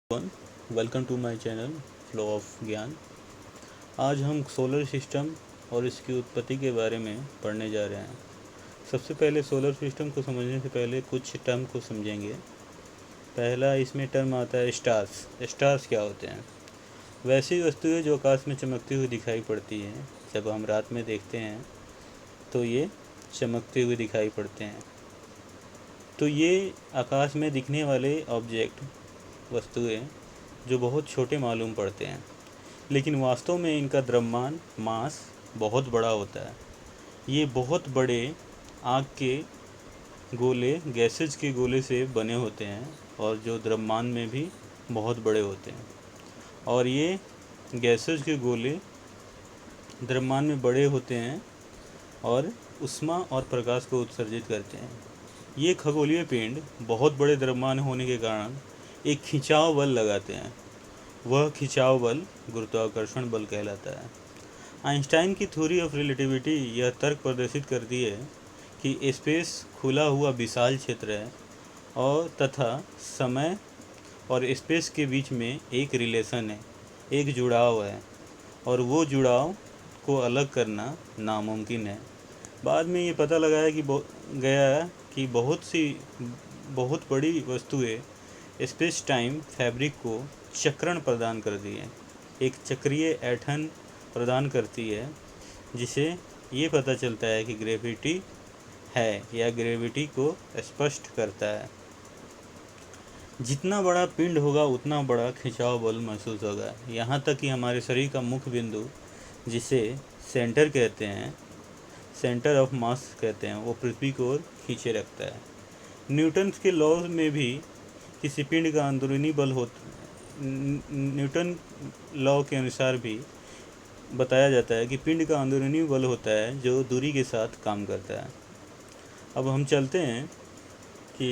One welcome to my channel flow of Gyan. आज हम solar system और इसकी उत्पत्ति के बारे में पढ़ने जा रहे हैं। सबसे पहले सोलर सिस्टम को समझने से पहले कुछ टर्म को समझेंगे। पहला इसमें टर्म आता है स्टार्स। स्टार्स क्या होते हैं? वैसी वस्तुएं जो आकाश में चमकती हुई दिखाई पड़ती हैं। जब हम रात में देखते हैं तो ये चमकते हुए दिखाई पड़ते हैं। तो ये आकाश में दिखने वाले ऑब्जेक्ट, वस्तुएं जो बहुत छोटे मालूम पड़ते हैं, लेकिन वास्तव में इनका द्रव्यमान मास बहुत बड़ा होता है। ये बहुत बड़े आग के गोले, गैसेज के गोले से बने होते हैं और जो द्रव्यमान में भी बहुत बड़े होते हैं। और ये गैसेज के गोले द्रव्यमान में बड़े होते हैं और ऊष्मा और प्रकाश को उत्सर्जित करते हैं। ये खगोलीय पिंड बहुत बड़े द्रव्यमान होने के कारण एक खिंचाव बल लगाते हैं। वह खिंचाव बल गुरुत्वाकर्षण बल कहलाता है। आइंस्टाइन की थ्योरी ऑफ रिलेटिविटी यह तर्क प्रदर्शित करती है कि स्पेस खुला हुआ विशाल क्षेत्र है और तथा समय और स्पेस के बीच में एक रिलेशन है, एक जुड़ाव है, और वो जुड़ाव को अलग करना नामुमकिन है। बाद में ये पता लगाया कि बहुत बड़ी वस्तुएं स्पेस टाइम फैब्रिक को चक्रण प्रदान करती है, एक चक्रीय ऐंठन प्रदान करती है, जिसे ये पता चलता है कि ग्रेविटी है या ग्रेविटी को स्पष्ट करता है। जितना बड़ा पिंड होगा उतना बड़ा खिंचाव बल महसूस होगा। यहाँ तक कि हमारे शरीर का मुख्य बिंदु, जिसे सेंटर कहते हैं, सेंटर ऑफ मास कहते हैं, वो पृथ्वी को ओर खींचे रखता है। न्यूटन के लॉ में भी किसी पिंड का अंदरूनी बल न्यूटन लॉ के अनुसार भी बताया जाता है कि पिंड का अंदरूनी बल होता है जो दूरी के साथ काम करता है। अब हम चलते हैं कि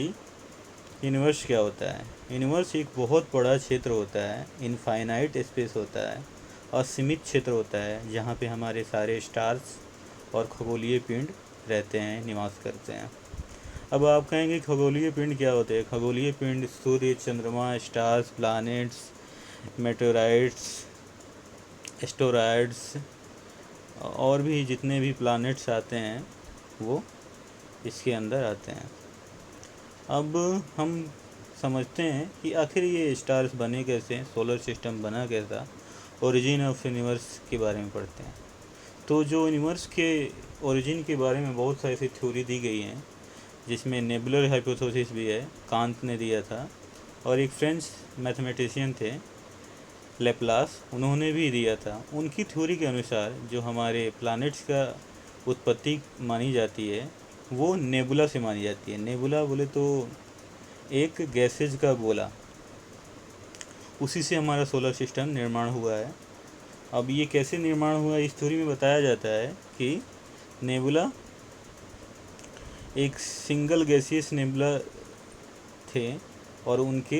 यूनिवर्स क्या होता है। यूनिवर्स एक बहुत बड़ा क्षेत्र होता है, इनफाइनाइट स्पेस होता है, असीमित क्षेत्र होता है, जहाँ पे हमारे सारे स्टार्स और खगोलीय पिंड रहते हैं, निवास करते हैं। अब आप कहेंगे खगोलीय पिंड क्या होते हैं? खगोलीय पिंड सूर्य, चंद्रमा, स्टार्स, प्लैनेट्स, मेटेराइट्स, एस्टेरॉयड्स और भी जितने भी प्लैनेट्स आते हैं वो इसके अंदर आते हैं। अब हम समझते हैं कि आखिर ये स्टार्स बने कैसे, सोलर सिस्टम बना कैसा, ओरिजिन ऑफ यूनिवर्स के बारे में पढ़ते हैं। तो जो यूनिवर्स के ओरिजिन के बारे में बहुत सारी ऐसी थ्योरी दी गई हैं, जिसमें नेबुलर हाइपोथेसिस भी है, कांत ने दिया था, और एक फ्रेंच मैथमेटिशियन थे लेप्लास, उन्होंने भी दिया था। उनकी थ्योरी के अनुसार जो हमारे प्लैनेट्स का उत्पत्ति मानी जाती है वो नेबुला से मानी जाती है। नेबुला बोले तो एक गैसेज का गोला, उसी से हमारा सोलर सिस्टम निर्माण हुआ है। अब ये कैसे निर्माण हुआ, इस थ्योरी में बताया जाता है कि नेबुला एक सिंगल गैसियस नेबुला थे और उनके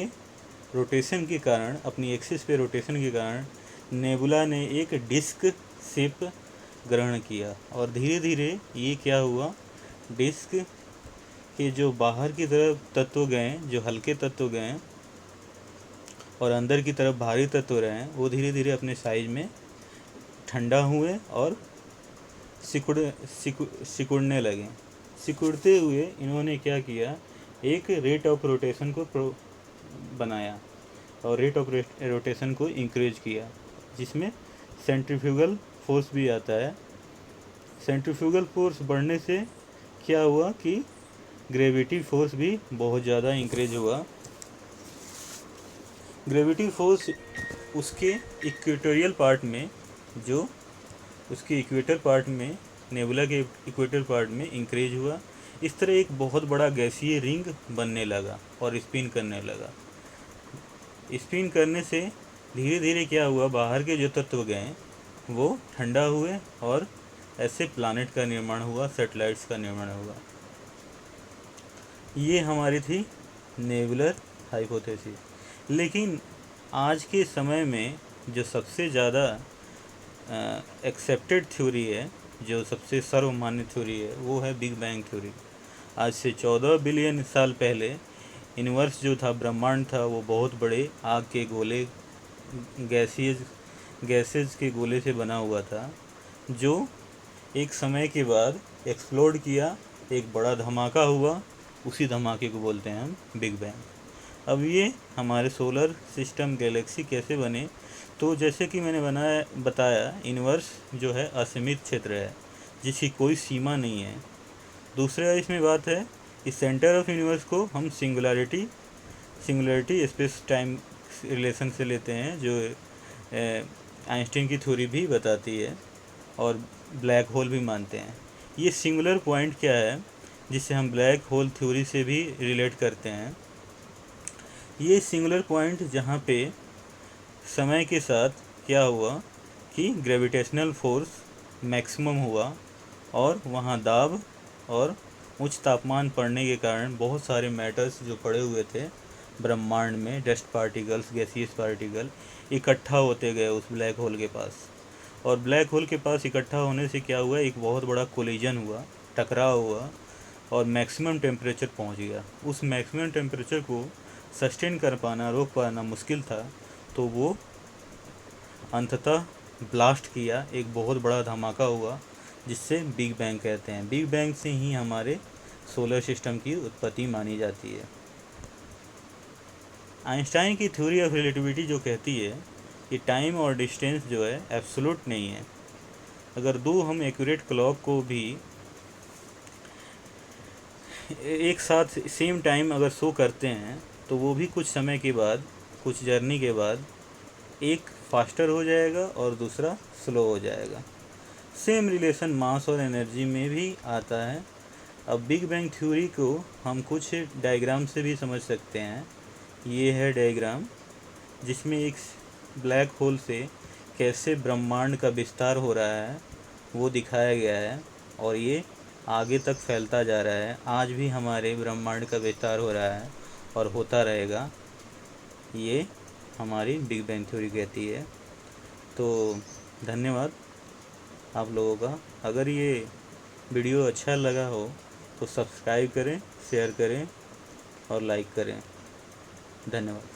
रोटेशन के कारण, अपनी एक्सिस पे रोटेशन के कारण, नेबुला ने एक डिस्क शेप ग्रहण किया और धीरे धीरे ये क्या हुआ, डिस्क के जो बाहर की तरफ तत्व गए, जो हल्के तत्व गए और अंदर की तरफ भारी तत्व रहे, वो धीरे धीरे अपने साइज में ठंडा हुए और सिकुड़ने लगे। सिकुड़ते हुए इन्होंने क्या किया, एक रेट ऑफ रोटेशन को बनाया और रेट ऑफ रोटेशन को इंक्रीज किया, जिसमें सेंट्रीफ्यूगल फोर्स भी आता है। सेंट्रीफ्यूगल फोर्स बढ़ने से क्या हुआ कि ग्रेविटी फोर्स भी बहुत ज़्यादा इंक्रीज हुआ। ग्रेविटी फोर्स उसके इक्वेटोरियल पार्ट में, जो उसके इक्वेटर पार्ट में, नेबुला के इक्वेटर पार्ट में इंक्रीज हुआ। इस तरह एक बहुत बड़ा गैसीय रिंग बनने लगा और स्पिन करने लगा। स्पिन करने से धीरे धीरे क्या हुआ, बाहर के जो तत्व गए वो ठंडा हुए और ऐसे प्लैनेट का निर्माण हुआ, सैटेलाइट्स का निर्माण हुआ। ये हमारी थी नेबुलर हाइपोथेसिस। लेकिन आज के समय में जो सबसे ज़्यादा एक्सेप्टेड थ्योरी है, जो सबसे सर्वमान्य थ्योरी है, वो है बिग बैंग थ्योरी। आज से 14 बिलियन साल पहले यूनिवर्स जो था, ब्रह्मांड था, वो बहुत बड़े आग के गोले, गैसेज के गोले से बना हुआ था, जो एक समय के बाद एक्सप्लोड किया, एक बड़ा धमाका हुआ, उसी धमाके को बोलते हैं हम बिग बैंग। अब ये हमारे सोलर सिस्टम गैलेक्सी कैसे बने, तो जैसे कि मैंने बताया, यूनिवर्स जो है असीमित क्षेत्र है, जिसकी कोई सीमा नहीं है। दूसरा इसमें बात है, इस सेंटर ऑफ यूनिवर्स को हम सिंगुलरिटी स्पेस टाइम रिलेशन से लेते हैं, जो आइंस्टीन की थ्योरी भी बताती है, और ब्लैक होल भी मानते हैं। ये सिंगुलर पॉइंट क्या है, जिसे हम ब्लैक होल थ्योरी से भी रिलेट करते हैं। ये सिंगुलर पॉइंट जहाँ पे समय के साथ क्या हुआ कि ग्रेविटेशनल फोर्स मैक्सिमम हुआ, और वहाँ दाब और उच्च तापमान पड़ने के कारण बहुत सारे मैटर्स जो पड़े हुए थे ब्रह्मांड में, डस्ट पार्टिकल्स, गैसियस पार्टिकल, इकट्ठा होते गए उस ब्लैक होल के पास। और ब्लैक होल के पास इकट्ठा होने से क्या हुआ, एक बहुत बड़ा कोलिजन हुआ, टकराव हुआ, और मैक्सिमम टेम्परेचर पहुंच गया। उस मैक्सिमम टेम्परेचर को सस्टेन कर पाना, रोक पाना मुश्किल था, तो वो अंततः ब्लास्ट किया, एक बहुत बड़ा धमाका हुआ, जिससे बिग बैंग कहते हैं। बिग बैंग से ही हमारे सोलर सिस्टम की उत्पत्ति मानी जाती है। आइंस्टाइन की थ्योरी ऑफ रिलेटिविटी जो कहती है कि टाइम और डिस्टेंस जो है एब्सोल्यूट नहीं है। अगर दो हम एक्यूरेट क्लॉक को भी एक साथ सेम टाइम अगर शो करते हैं, तो वो भी कुछ समय के बाद, कुछ जर्नी के बाद, एक फास्टर हो जाएगा और दूसरा स्लो हो जाएगा। सेम रिलेशन मास और एनर्जी में भी आता है। अब बिग बैंग थ्योरी को हम कुछ डायग्राम से भी समझ सकते हैं। ये है डायग्राम, जिसमें एक ब्लैक होल से कैसे ब्रह्मांड का विस्तार हो रहा है वो दिखाया गया है, और ये आगे तक फैलता जा रहा है। आज भी हमारे ब्रह्मांड का विस्तार हो रहा है और होता रहेगा। ये हमारी बिग बैंग थ्योरी कहती है। तो धन्यवाद आप लोगों का। अगर ये वीडियो अच्छा लगा हो तो सब्सक्राइब करें, शेयर करें और लाइक करें। धन्यवाद।